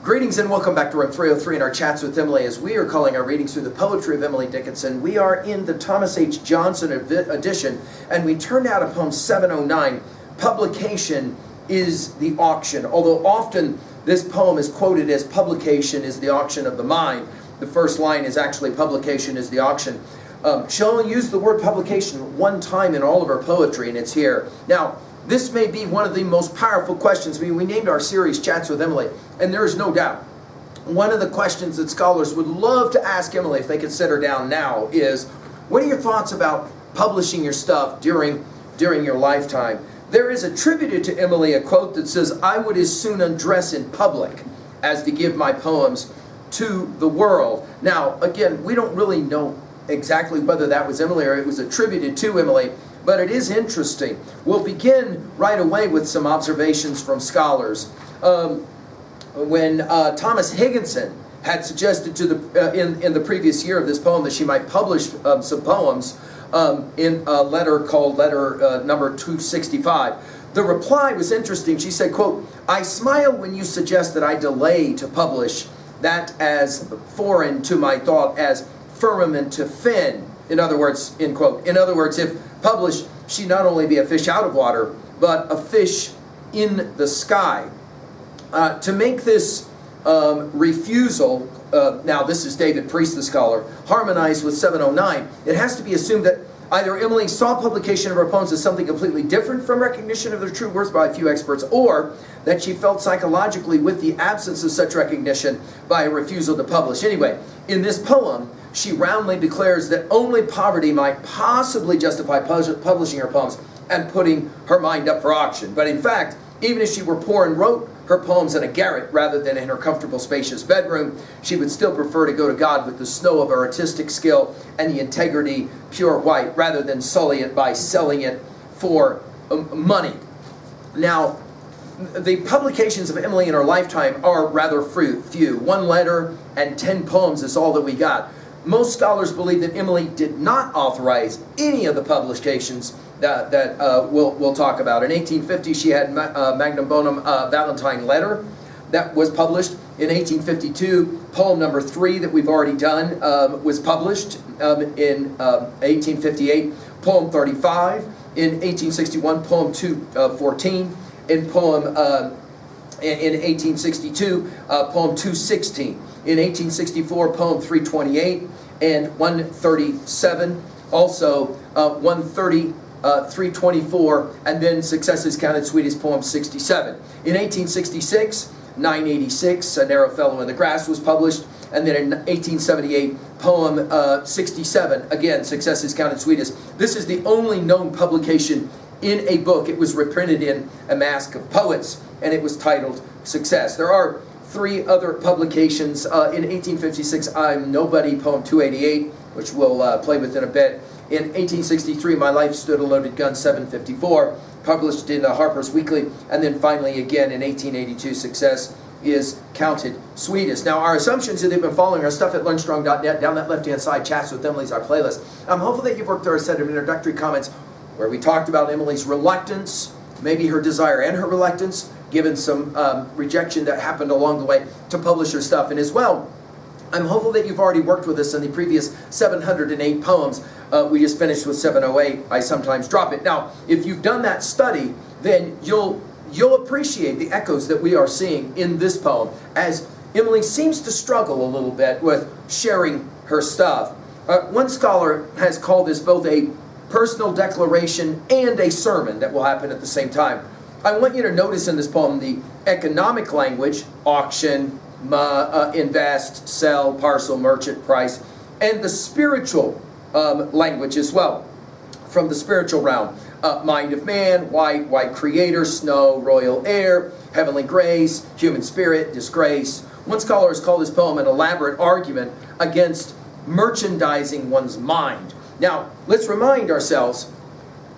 Greetings and welcome back to Room 303 in our chats with Emily, as we are calling our readings through the poetry of Emily Dickinson. We are in the Thomas H. Johnson edition, and we turned out upon 709. Publication is the auction. Although often this poem is quoted as publication is the auction of the mind, the first line is actually publication is the auction. She'll only use the word publication one time in all of her poetry, and it's here. Now, this may be one of the most powerful questions. I mean, we named our series Chats with Emily, and there is no doubt one of the questions that scholars would love to ask Emily if they could sit her down now is, what are your thoughts about publishing your stuff during your lifetime? There is attributed to Emily a quote that says, "I would as soon undress in public as to give my poems to the world." Now, again, we don't really know exactly whether that was Emily or it was attributed to Emily, but it is interesting. We'll begin right away with some observations from scholars. When Thomas Higginson had suggested to in the previous year of this poem that she might publish some poems in a letter called letter number 265, the reply was interesting. She said, quote, "I smile when you suggest that I delay to publish, that as foreign to my thought as firmament to fin." In other words, end quote. In other words, if published, she not only be a fish out of water, but a fish in the sky. To make this refusal, now this is David Priest, the scholar, harmonized with 709, it has to be assumed that either Emily saw publication of her poems as something completely different from recognition of their true worth by a few experts, or that she felt psychologically with the absence of such recognition by a refusal to publish. Anyway, in this poem, she roundly declares that only poverty might possibly justify publishing her poems and putting her mind up for auction. But in fact, even if she were poor and wrote her poems in a garret rather than in her comfortable, spacious bedroom, she would still prefer to go to God with the snow of her artistic skill and the integrity pure white, rather than sully it by selling it for money. Now, the publications of Emily in her lifetime are rather few. 1 letter and 10 poems is all that we got. Most scholars believe that Emily did not authorize any of the publications that we'll talk about. In 1850, she had Magnum Bonum Valentine Letter that was published. In 1852, poem number 3 that we've already done was published. In 1858, poem 35. In 1861, poem 214. In 1862, poem 216. In 1864, poem 328 and 137. Also, 130. 324, and then Successes Counted Sweetest, poem 67. In 1866, 986, A Narrow Fellow in the Grass was published, and then in 1878, poem 67, again, Successes Counted Sweetest. This is the only known publication in a book. It was reprinted in A Mask of Poets, and it was titled Success. There are 3 other publications. In 1856, I'm Nobody, poem 288, which we'll play with in a bit. In 1863, My Life Stood a Loaded Gun, 754, published in Harper's Weekly. And then finally, again, in 1882, Success is Counted Sweetest. Now, our assumptions, if they've been following our stuff at learnstrong.net, down that left-hand side, Chats with Emily's our playlist. I'm hopeful that you've worked through a set of introductory comments where we talked about Emily's reluctance, maybe her desire and her reluctance, given some rejection that happened along the way to publish her stuff. And as well, I'm hopeful that you've already worked with us on the previous 708 poems. We just finished with 708. I sometimes drop it. Now, if you've done that study, then you'll appreciate the echoes that we are seeing in this poem, as Emily seems to struggle a little bit with sharing her stuff. One scholar has called this both a personal declaration and a sermon that will happen at the same time. I want you to notice in this poem the economic language, auction, invest, sell, parcel, merchant, price, and the spiritual language as well, from the spiritual realm. Mind of man, white creator, snow, royal air, heavenly grace, human spirit, disgrace. One scholar has called this poem an elaborate argument against merchandising one's mind. Now, let's remind ourselves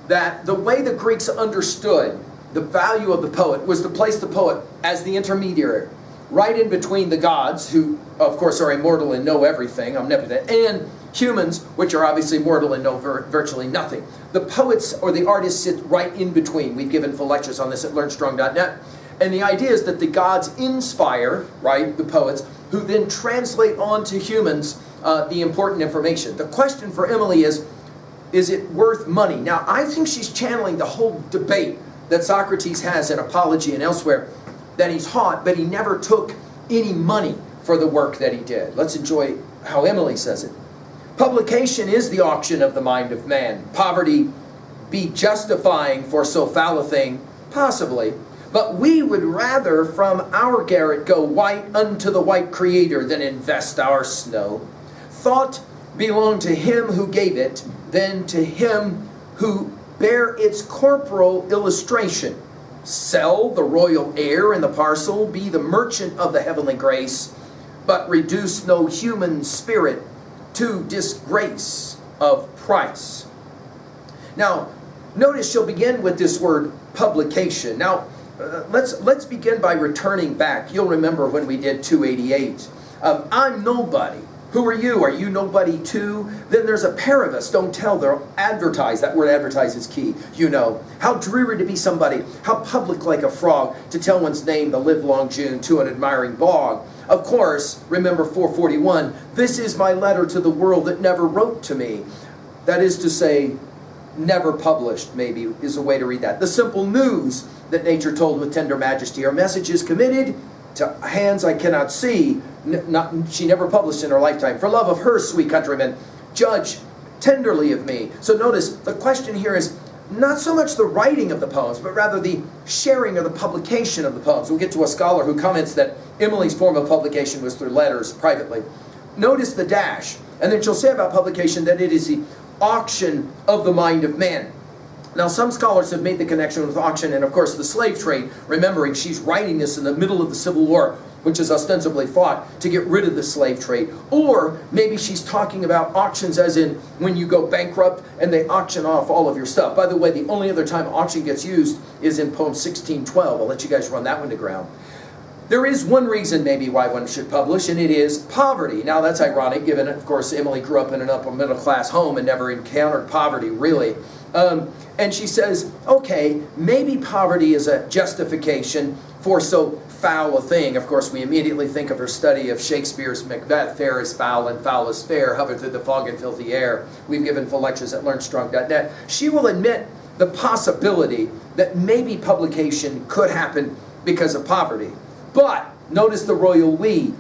that the way the Greeks understood the value of the poet was to place the poet as the intermediary, right in between the gods, who of course are immortal and know everything, omnipotent, and humans, which are obviously mortal and know virtually nothing. The poets or the artists sit right in between. We've given full lectures on this at learnstrong.net. And the idea is that the gods inspire, right, the poets, who then translate on to humans the important information. The question for Emily is it worth money? Now, I think she's channeling the whole debate that Socrates has in Apology and elsewhere, that he's hot, but he never took any money for the work that he did. Let's enjoy how Emily says it. Publication is the auction of the mind of man. Poverty be justifying for so foul a thing? Possibly. But we would rather from our garret go white unto the white Creator than invest our snow. Thought belonged to him who gave it, than to him who bare its corporal illustration. Sell the royal heir in the parcel, be the merchant of the heavenly grace, but reduce no human spirit to disgrace of price. Now, notice she'll begin with this word publication. Now, let's begin by returning back. You'll remember when we did 288. I'm nobody. Who are you? Are you nobody too? Then there's a pair of us. Don't tell. They're advertise. That word advertise is key. You know. How dreary to be somebody. How public like a frog to tell one's name the livelong June to an admiring bog. Of course, remember 441. This is my letter to the world that never wrote to me. That is to say, never published, maybe, is a way to read that. The simple news that nature told with tender majesty. Our message is committed to hands I cannot see. She never published in her lifetime. For love of her, sweet countrymen, judge tenderly of me. So notice, the question here is not so much the writing of the poems, but rather the sharing or the publication of the poems. We'll get to a scholar who comments that Emily's form of publication was through letters privately. Notice the dash. And then she'll say about publication that it is the auction of the mind of man. Now, some scholars have made the connection with auction and, of course, the slave trade, remembering she's writing this in the middle of the Civil War, which is ostensibly fought to get rid of the slave trade. Or maybe she's talking about auctions as in when you go bankrupt and they auction off all of your stuff. By the way, the only other time auction gets used is in poem 1612. I'll let you guys run that one to ground. There is one reason maybe why one should publish, and it is poverty. Now, that's ironic, given, of course, Emily grew up in an upper middle class home and never encountered poverty, really. And she says, okay, maybe poverty is a justification for so foul a thing. Of course, we immediately think of her study of Shakespeare's Macbeth, fair is foul and foul is fair, hover through the fog and filthy air. We've given full lectures at learnstrong.net. She will admit the possibility that maybe publication could happen because of poverty. But notice the royal we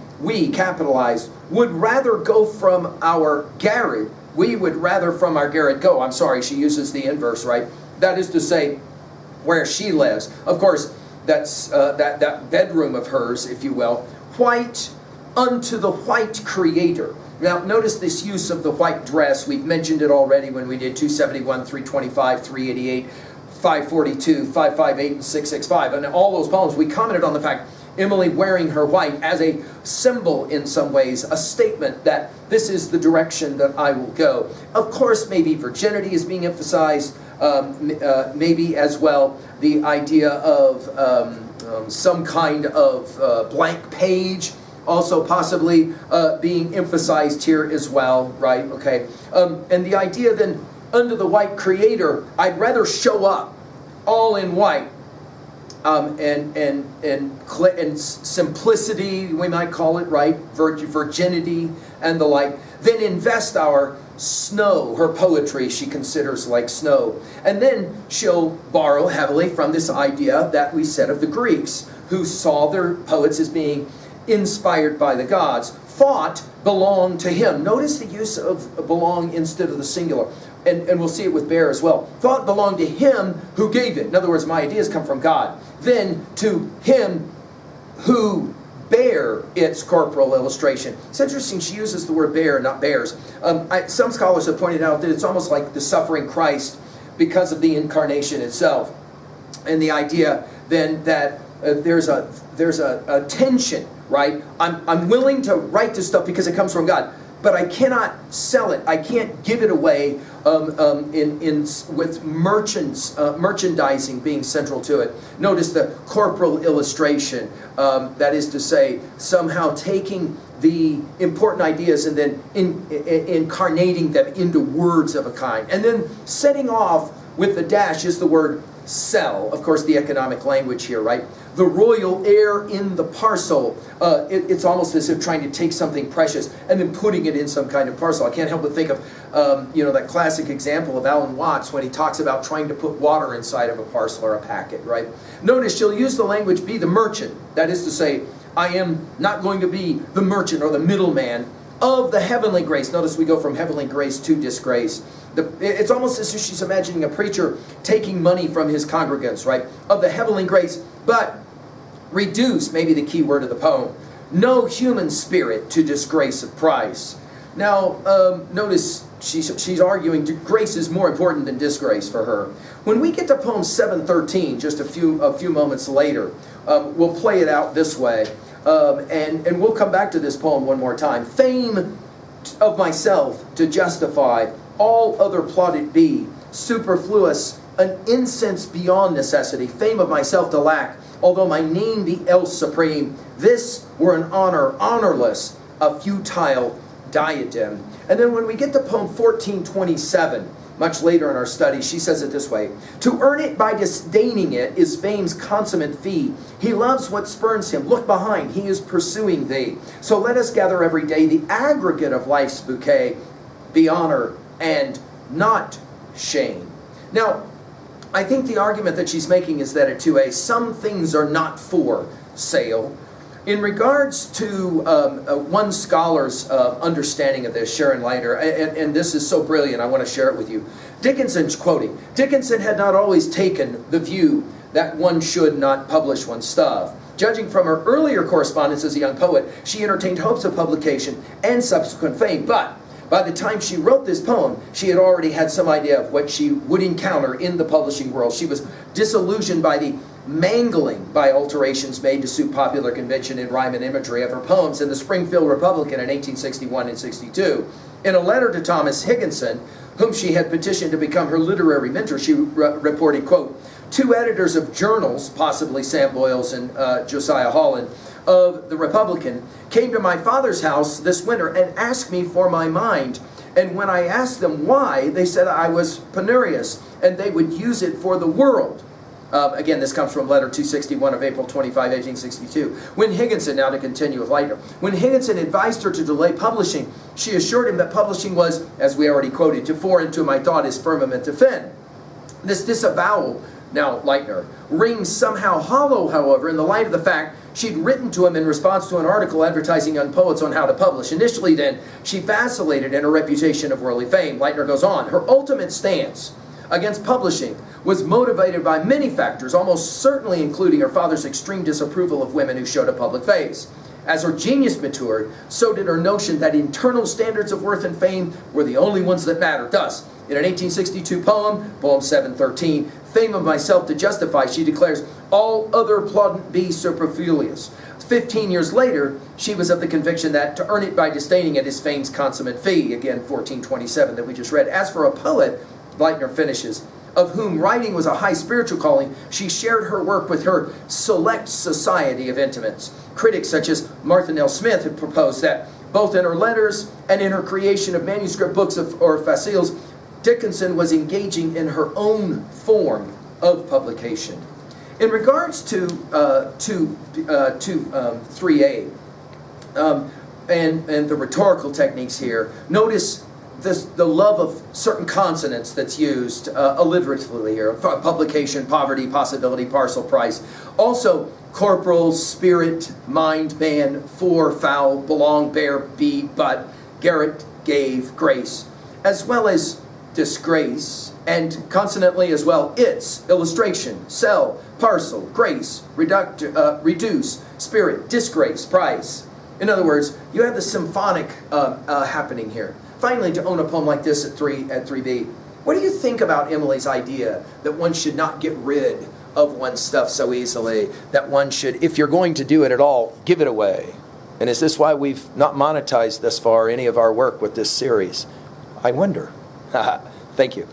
capitalized, would rather go from our garret. We would rather from our garret go. I'm sorry, she uses the inverse, right? That is to say, where she lives. Of course, that's that bedroom of hers, if you will. White unto the white Creator. Now, notice this use of the white dress. We've mentioned it already when we did 271, 325, 388, 542, 558, and 665. And in all those poems, we commented on the fact Emily wearing her white as a symbol in some ways, a statement that this is the direction that I will go. Of course, maybe virginity is being emphasized, maybe as well the idea of some kind of blank page, also possibly being emphasized here as well, right? Okay, and the idea then, under the white Creator, I'd rather show up all in white. And simplicity, we might call it, right? Virginity and the like. Then invest our snow, her poetry she considers like snow. And then she'll borrow heavily from this idea that we said of the Greeks, who saw their poets as being inspired by the gods. Thought belonged to him. Notice the use of belong instead of the singular. And we'll see it with bear as well. Thought belonged to him who gave it. In other words, my ideas come from God. Then to him who bear its corporal illustration. It's interesting she uses the word bear, not bears. Some scholars have pointed out that it's almost like the suffering Christ because of the incarnation itself. And the idea then that there's a tension, right? I'm willing to write this stuff because it comes from God, but I cannot sell it. I can't give it away with merchandising being central to it. Notice the corporal illustration. That is to say, somehow taking the important ideas and then incarnating them into words of a kind. And then setting off with the dash is the word sell. Of course, the economic language here, right? the royal heir in the parcel. It's almost as if trying to take something precious and then putting it in some kind of parcel. I can't help but think of that classic example of Alan Watts when he talks about trying to put water inside of a parcel or a packet, right? Notice she'll use the language, be the merchant. That is to say, I am not going to be the merchant or the middleman of the heavenly grace. Notice we go from heavenly grace to disgrace. It's almost as if she's imagining a preacher taking money from his congregants, right? Of the heavenly grace, but reduce, maybe the key word of the poem, no human spirit to disgrace of price. Now, notice she's arguing grace is more important than disgrace for her. When we get to poem 713, just a few moments later, we'll play it out this way, and we'll come back to this poem one more time. Fame of myself to justify, all other plotted be, superfluous, an incense beyond necessity, fame of myself to lack, although my name be else supreme, this were an honor, honorless, a futile diadem. And then when we get to poem 1427, much later in our study, she says it this way: to earn it by disdaining it is fame's consummate fee. He loves what spurns him. Look behind, he is pursuing thee. So let us gather every day the aggregate of life's bouquet, be honor and not shame. Now, I think the argument that she's making is that at 2a, some things are not for sale. In regards to one scholar's understanding of this, Sharon Leiter, and this is so brilliant, I want to share it with you. Dickinson's quoting, Dickinson had not always taken the view that one should not publish one's stuff. Judging from her earlier correspondence as a young poet, she entertained hopes of publication and subsequent fame, but by the time she wrote this poem, she had already had some idea of what she would encounter in the publishing world. She was disillusioned by the mangling by alterations made to suit popular convention in rhyme and imagery of her poems in the Springfield Republican in 1861 and 62. In a letter to Thomas Higginson, whom she had petitioned to become her literary mentor, she reported, quote, 2 editors of journals, possibly Sam Boyles and Josiah Holland, of the Republican, came to my father's house this winter and asked me for my mind. And when I asked them why, they said I was penurious and they would use it for the world. Again, this comes from letter 261 of April 25, 1862. When Higginson, now to continue with Leiter, when Higginson advised her to delay publishing, she assured him that publishing was, as we already quoted, to foreign to my thought his firmament to fen. This disavowal, now Leitner, rings somehow hollow, however, in the light of the fact she'd written to him in response to an article advertising young poets on how to publish. Initially then, she vacillated in her reputation of worldly fame. Leitner goes on, her ultimate stance against publishing was motivated by many factors, almost certainly including her father's extreme disapproval of women who showed a public face. As her genius matured, so did her notion that internal standards of worth and fame were the only ones that mattered. Thus, in an 1862 poem, poem 713, Fame of myself to justify, she declares, all other plaudit be superfluous. 15 years later, she was of the conviction that to earn it by disdaining it is fame's consummate fee. Again, 1427 that we just read. As for a poet, Leitner finishes, of whom writing was a high spiritual calling, she shared her work with her select society of intimates. Critics such as Martha Nell Smith have proposed that both in her letters and in her creation of manuscript books or faciles, Dickinson was engaging in her own form of publication. In regards to 3a and the rhetorical techniques here, notice the love of certain consonants that's used alliteratively here. Publication, poverty, possibility, parcel, price. Also, corporal, spirit, mind, man, for, foul, belong, bear, be, but, garret, gave, grace, as well as disgrace, and consonantly as well, its, illustration, sell, parcel, grace, reduce, spirit, disgrace, price. In other words, you have the symphonic happening here. Finally, to own a poem like this at 3b, what do you think about Emily's idea that one should not get rid of one's stuff so easily, that one should, if you're going to do it at all, give it away? And is this why we've not monetized thus far any of our work with this series? I wonder. Thank you.